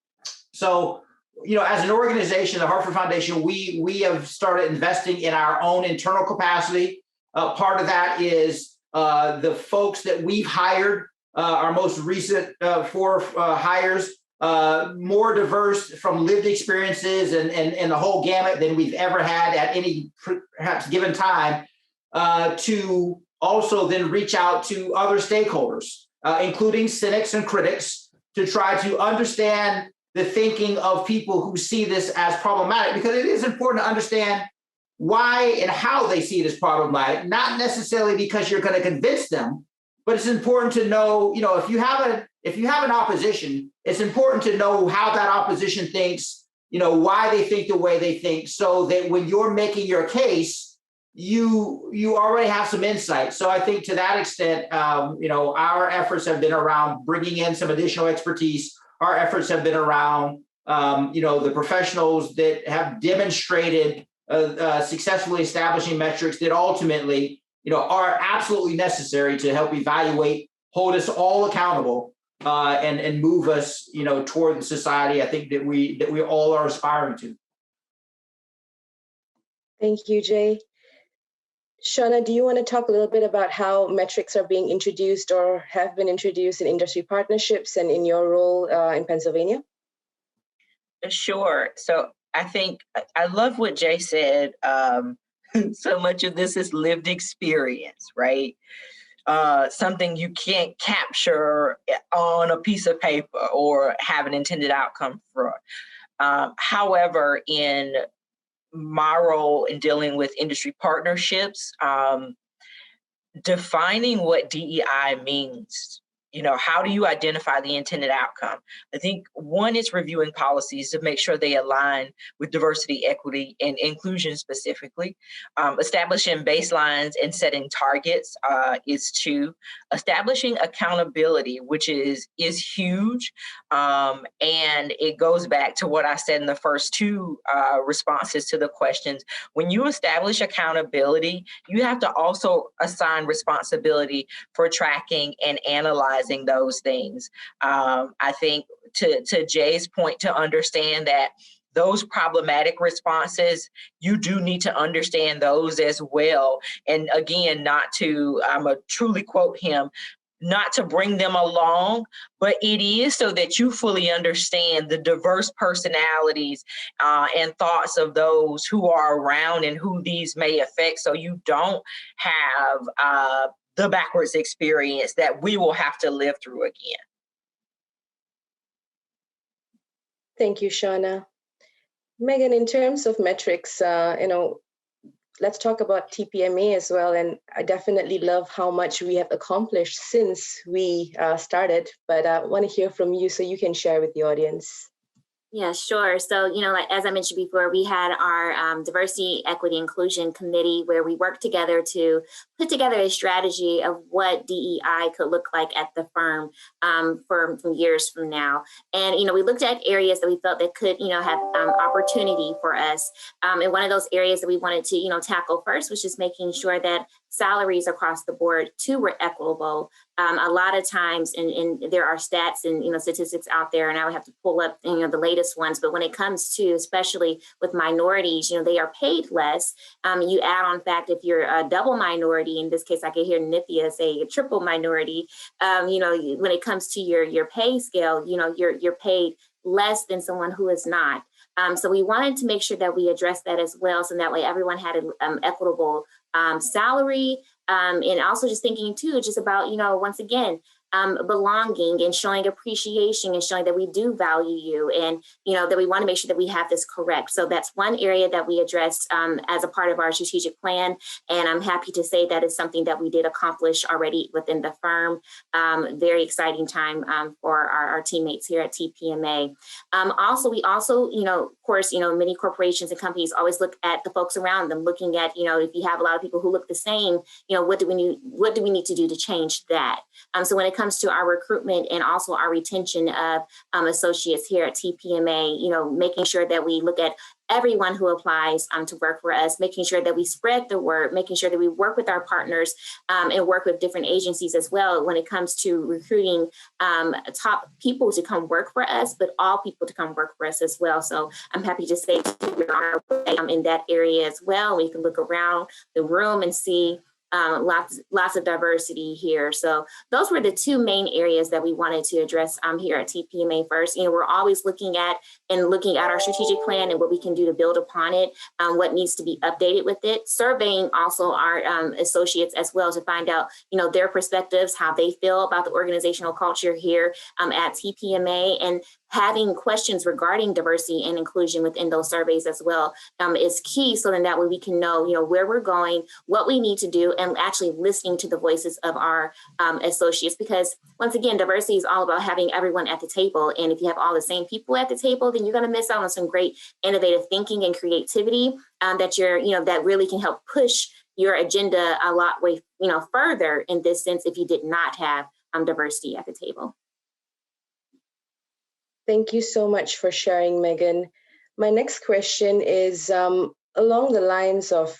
So, as an organization, the Hartford Foundation, we have started investing in our own internal capacity. Part of that is the folks that we've hired, our most recent 4 hires, more diverse from lived experiences and the whole gamut than we've ever had at any perhaps given time, to also then reach out to other stakeholders, including cynics and critics, to try to understand the thinking of people who see this as problematic, because it is important to understand why and how they see it as problematic, not necessarily because you're going to convince them, but it's important to know, if you have an opposition, it's important to know how that opposition thinks, why they think the way they think, so that when you're making your case, you already have some insight. So I think to that extent, our efforts have been around bringing in some additional expertise. Our efforts have been around, the professionals that have demonstrated successfully establishing metrics that ultimately, are absolutely necessary to help evaluate, hold us all accountable, and move us, toward the society I think that we all are aspiring to. Thank you, Jay. Shauna, do you want to talk a little bit about how metrics are being introduced or have been introduced in industry partnerships and in your role in Pennsylvania? Sure. So I think I love what Jay said. So much of this is lived experience, right? Something you can't capture on a piece of paper or have an intended outcome for. However, in my role in dealing with industry partnerships, defining what DEI means, how do you identify the intended outcome? I think one is reviewing policies to make sure they align with diversity, equity, and inclusion specifically. Establishing baselines and setting targets is 2. Establishing accountability, which is huge. And it goes back to what I said in the first 2 responses to the questions. When you establish accountability, you have to also assign responsibility for tracking and analyzing those things. I think to Jay's point, to understand that those problematic responses, you do need to understand those as well. And again, I'm a truly quote him, not to bring them along, but it is so that you fully understand the diverse personalities and thoughts of those who are around and who these may affect, so you don't have the backwards experience that we will have to live through again. Thank you, Shauna. Megan, in terms of metrics, let's talk about TPMA as well. And I definitely love how much we have accomplished since we started, but I want to hear from you so you can share with the audience. Yeah, sure. So, like, as I mentioned before, we had our Diversity, Equity, Inclusion Committee where we worked together to put together a strategy of what DEI could look like at the firm from years from now. And, we looked at areas that we felt that could, have opportunity for us. And one of those areas that we wanted to, tackle first was just making sure that salaries across the board too were equitable. A lot of times, and there are stats and statistics out there, and I would have to pull up the latest ones. But when it comes to, especially with minorities, they are paid less. You add on fact if you're a double minority, in this case, I could hear Nithya say a triple minority. When it comes to your pay scale, you're paid less than someone who is not. So we wanted to make sure that we addressed that as well, so that way everyone had an equitable salary, and also just thinking too, just about, once again, belonging and showing appreciation and showing that we do value you, and that we want to make sure that we have this correct. So that's one area that we addressed as a part of our strategic plan, and I'm happy to say that is something that we did accomplish already within the firm. Very exciting time for our teammates here at TPMA. We also, of course, many corporations and companies always look at the folks around them, looking at, if you have a lot of people who look the same, what do we need to do to change that? So when it comes to our recruitment and also our retention of associates here at TPMA, making sure that we look at everyone who applies to work for us, making sure that we spread the word, making sure that we work with our partners and work with different agencies as well when it comes to recruiting top people to come work for us, but all people to come work for us as well. So I'm happy to say we're on our way in that area as well. We can look around the room and see lots of diversity here. So those were the two main areas that we wanted to address here at TPMA first. We're always looking at our strategic plan and what we can do to build upon it, what needs to be updated with it, surveying also our associates as well to find out, their perspectives, how they feel about the organizational culture here at TPMA, and having questions regarding diversity and inclusion within those surveys as well is key, so then that way we can know, where we're going, what we need to do, and actually listening to the voices of our associates. Because once again, diversity is all about having everyone at the table. And if you have all the same people at the table, then you're going to miss out on some great innovative thinking and creativity that really can help push your agenda a lot further in this sense if you did not have diversity at the table. Thank you so much for sharing, Megan. My next question is along the lines of,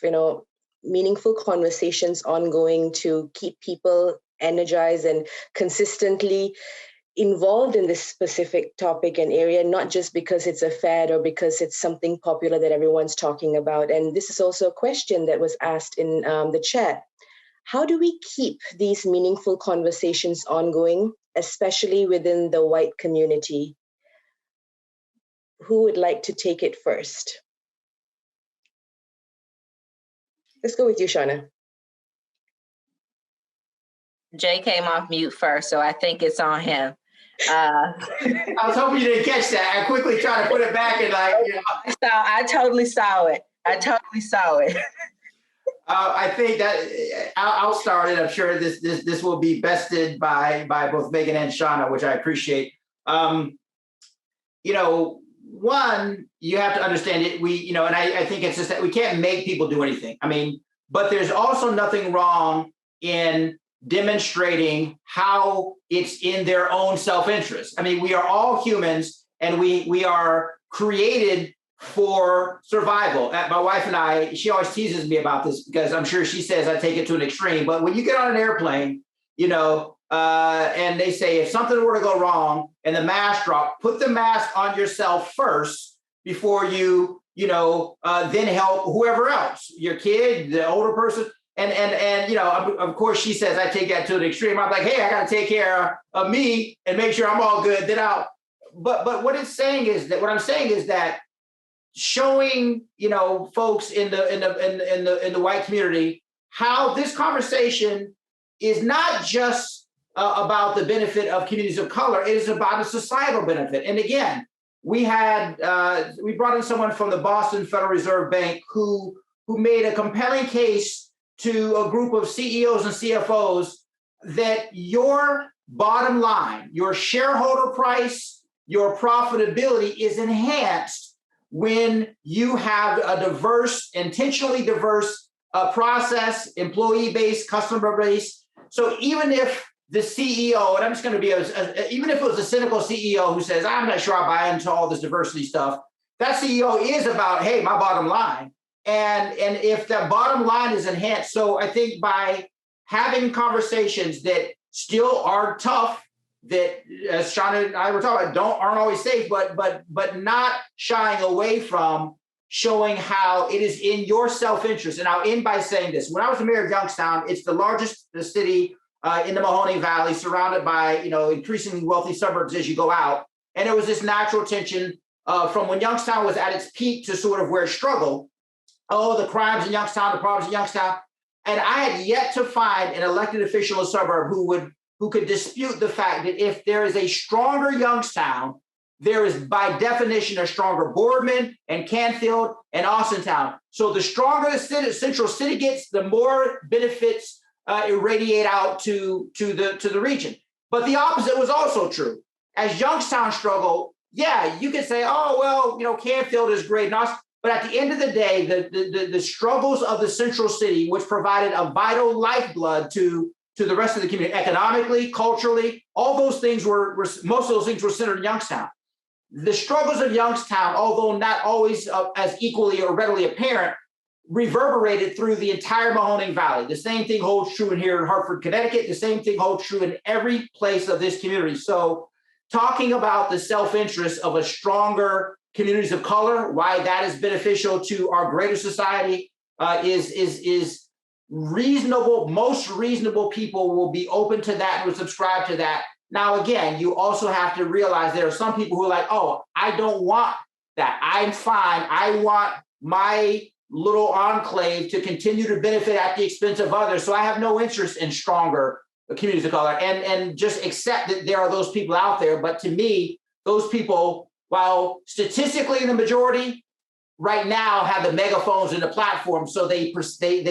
meaningful conversations ongoing to keep people energized and consistently involved in this specific topic and area, not just because it's a fad or because it's something popular that everyone's talking about. And this is also a question that was asked in the chat. How do we keep these meaningful conversations ongoing, especially within the white community? Who would like to take it first? Let's go with you, Shauna. Jay came off mute first, so I think it's on him. I was hoping you didn't catch that. I quickly tried to put it back and I totally saw it. I think that I'll start it. I'm sure this will be bested by both Megan and Shauna, which I appreciate. One, you have to understand it. And I think it's just that we can't make people do anything. But there's also nothing wrong in demonstrating how it's in their own self-interest. We are all humans, and we are created for survival. My wife and I, she always teases me about this because I'm sure she says I take it to an extreme. But when you get on an airplane, and they say if something were to go wrong and the mask drop, put the mask on yourself first before you then help whoever else, your kid, the older person. And of course she says I take that to an extreme. I'm like, hey, I got to take care of me and make sure I'm all good. But what I'm saying is that showing folks in the white community how this conversation is not just about the benefit of communities of color. It is about a societal benefit. And again, we brought in someone from the Boston Federal Reserve Bank who who made a compelling case to a group of CEOs and CFOs that your bottom line, your shareholder price, your profitability is enhanced when you have a diverse, intentionally diverse process, employee base, customer base. So even if the CEO, and I'm just going to be, even if it was a cynical CEO who says, I'm not sure I buy into all this diversity stuff, that CEO is about, hey, my bottom line. And if that bottom line is enhanced, so I think by having conversations that still are tough, that as Shauna and I were talking about, aren't always safe, but not shying away from showing how it is in your self-interest. And I'll end by saying this. When I was the mayor of Youngstown, it's the largest city in the Mahoning Valley, surrounded by increasingly wealthy suburbs as you go out. And there was this natural tension from when Youngstown was at its peak to sort of where it struggled. Oh, the crimes in Youngstown, the problems in Youngstown. And I had yet to find an elected official in a suburb who could dispute the fact that if there is a stronger Youngstown, there is by definition a stronger Boardman and Canfield and Austintown. So the stronger the central city gets, the more benefits irradiate out to the region. But the opposite was also true. As Youngstown struggled, yeah, you could say, oh, well, Canfield is great. But at the end of the day, the struggles of the central city, which provided a vital lifeblood to the rest of the community, economically, culturally, all those things most of those things were centered in Youngstown. The struggles of Youngstown, although not always as equally or readily apparent, reverberated through the entire Mahoning Valley. The same thing holds true here in Hartford, Connecticut. The same thing holds true in every place of this community. So talking about the self-interest of a stronger communities of color, why that is beneficial to our greater society is reasonable. Most reasonable people will be open to that and will subscribe to that. Now, again, you also have to realize there are some people who are like, oh, I don't want that. I'm fine. I want my little enclave to continue to benefit at the expense of others. So I have no interest in stronger communities of color, and just accept that there are those people out there. But to me, those people, while statistically the majority right now have the megaphones and the platform, so they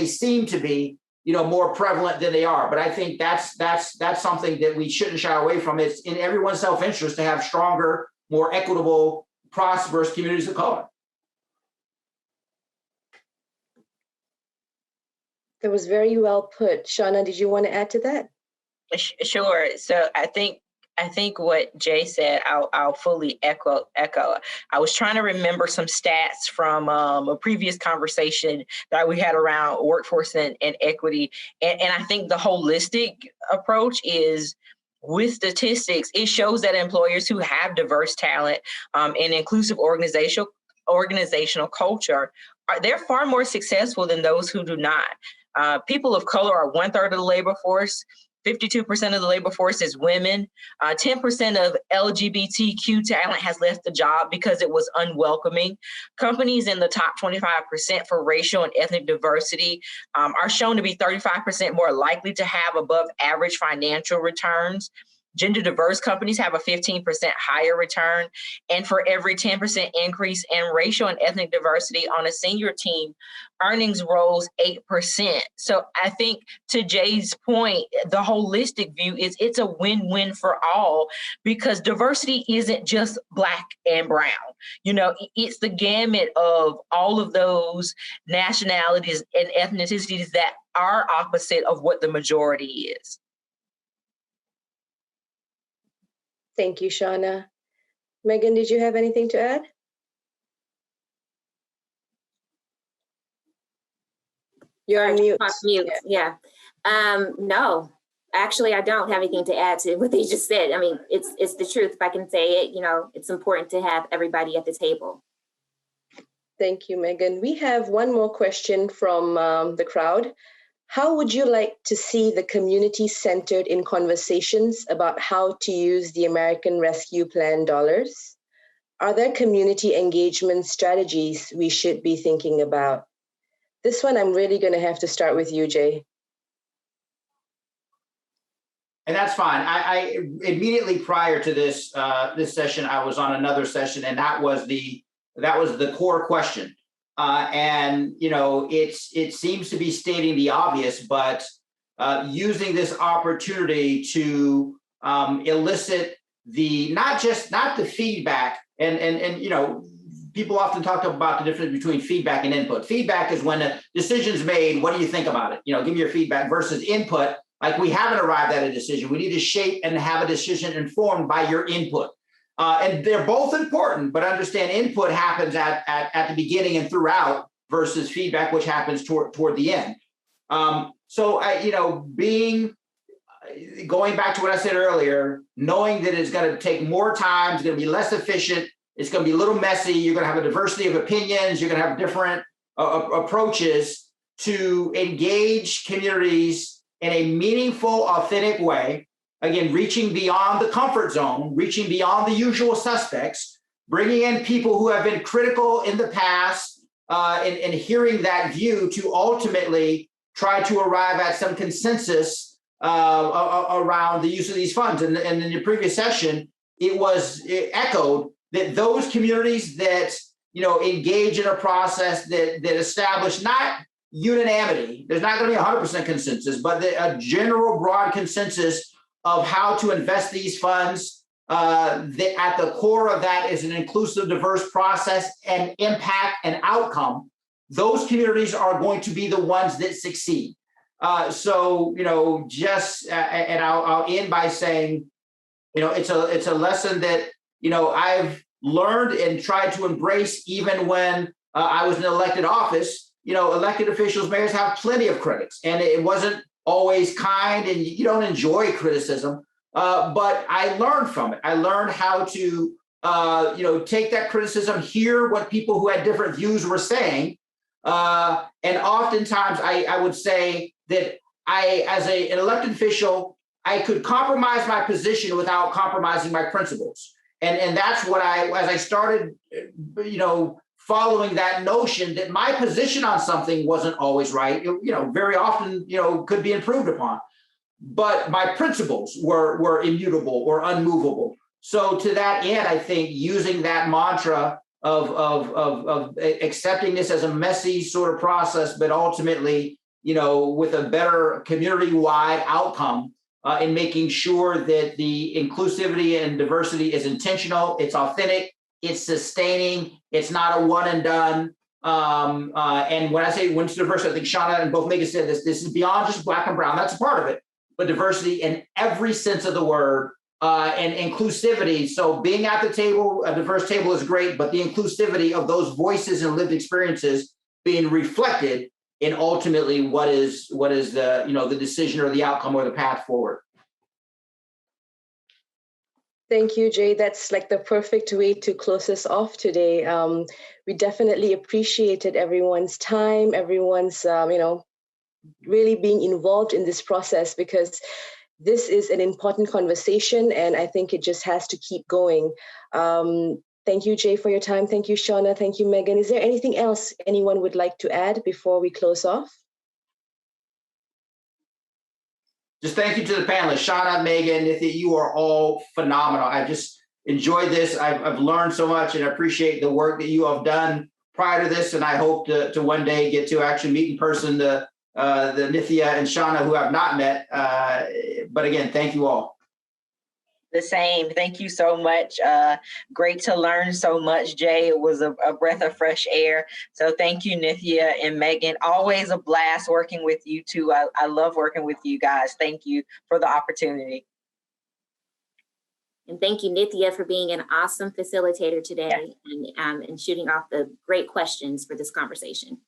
seem to be more prevalent than they are. But I think that's something that we shouldn't shy away from. It's in everyone's self-interest to have stronger, more equitable, prosperous communities of color. That was very well put. Shauna, did you want to add to that? Sure. So I think what Jay said, I'll fully echo. I was trying to remember some stats from a previous conversation that we had around workforce and equity. And I think the holistic approach is, with statistics, it shows that employers who have diverse talent and inclusive organizational culture, they're far more successful than those who do not. People of color are 1/3 of the labor force. 52% of the labor force is women. 10% of LGBTQ talent has left the job because it was unwelcoming. Companies in the top 25% for racial and ethnic diversity are shown to be 35% more likely to have above average financial returns. Gender diverse companies have a 15% higher return. And for every 10% increase in racial and ethnic diversity on a senior team, earnings rose 8%. So I think, to Jay's point, the holistic view is it's a win-win for all, because diversity isn't just Black and brown. It's the gamut of all of those nationalities and ethnicities that are opposite of what the majority is. Thank you, Shauna. Megan, did you have anything to add? You're on mute. Yeah. No, actually, I don't have anything to add to what they just said. I mean, it's the truth. If I can say it, it's important to have everybody at the table. Thank you, Megan. We have one more question from the crowd. How would you like to see the community centered in conversations about how to use the American Rescue Plan dollars? Are there community engagement strategies we should be thinking about? This one, I'm really going to have to start with you, Jay. And that's fine. I immediately prior to this this session, I was on another session, and that was the core question. And, it seems to be stating the obvious, but using this opportunity to elicit not the feedback, and people often talk about the difference between feedback and input. Feedback is when a decision's made, what do you think about it? Give me your feedback, versus input, like we haven't arrived at a decision. We need to shape and have a decision informed by your input. And they're both important, but understand input happens at the beginning and throughout versus feedback, which happens toward the end. So going back to what I said earlier, knowing that it's going to take more time, it's going to be less efficient, it's going to be a little messy, you're going to have a diversity of opinions, you're going to have different approaches to engage communities in a meaningful, authentic way. Again, reaching beyond the comfort zone, reaching beyond the usual suspects, bringing in people who have been critical in the past, and hearing that view to ultimately try to arrive at some consensus around the use of these funds. And in the previous session, it echoed that those communities that engage in a process that establish not unanimity, there's not going to be 100% consensus, but a general broad consensus of how to invest these funds, that at the core of that is an inclusive, diverse process and impact and outcome. Those communities are going to be the ones that succeed. So and I'll end by saying, it's a lesson that I've learned and tried to embrace even when I was in elected office. Elected officials, mayors have plenty of critics, and it wasn't always kind, and you don't enjoy criticism, but I learned from it. I learned how to take that criticism, hear what people who had different views were saying, and oftentimes I would say that as an elected official, I could compromise my position without compromising my principles, and that's what as I started following that notion that my position on something wasn't always right, very often, could be improved upon, but my principles were immutable or unmovable. So to that end, I think using that mantra of accepting this as a messy sort of process, but ultimately, with a better community-wide outcome, in making sure that the inclusivity and diversity is intentional, it's authentic, it's sustaining, it's not a one and done. And when I say when it's diverse, I think Shauna and both Megan said this is beyond just Black and brown. That's a part of it, but diversity in every sense of the word, and inclusivity. So being at the table, a diverse table is great, but the inclusivity of those voices and lived experiences being reflected in ultimately what is the, the decision or the outcome or the path forward. Thank you, Jay. That's like the perfect way to close us off today. We definitely appreciated everyone's time, everyone's, really being involved in this process, because this is an important conversation, and I think it just has to keep going. Thank you, Jay, for your time. Thank you, Shauna. Thank you, Megan. Is there anything else anyone would like to add before we close off? Just thank you to the panelists, Shauna, Megan, Nithya, you are all phenomenal. I just enjoyed this. I've learned so much, and I appreciate the work that you have done prior to this. And I hope to one day get to actually meet in person the Nithya and Shauna who I've not met. But again, thank you all. The same. Thank you so much. Great to learn so much, Jay. It was a breath of fresh air. So thank you, Nithya and Megan. Always a blast working with you too. I love working with you guys. Thank you for the opportunity. And thank you, Nithya, for being an awesome facilitator today, and shooting off the great questions for this conversation.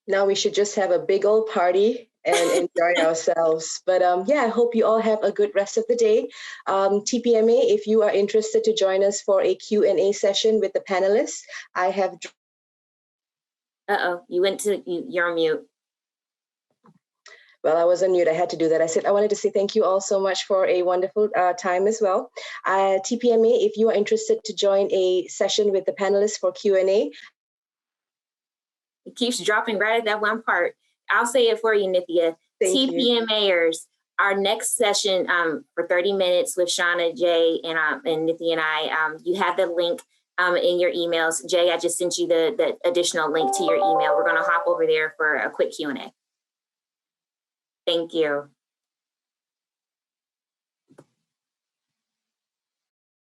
Now we should just have a big old party and enjoy ourselves. But I hope you all have a good rest of the day. TPMA, if you are interested to join us for a Q&A session with the panelists, I have... You're on mute. Well, I was on mute. I had to do that. I wanted to say thank you all so much for a wonderful time as well. TPMA, if you are interested to join a session with the panelists for Q&A. It keeps dropping right at that one part. I'll say it for you, Nithya. TPMAers, our next session for 30 minutes with Shauna, Jay, and Nithya and I, you have the link in your emails. Jay, I just sent you the additional link to your email. We're going to hop over there for a quick Q&A. Thank you.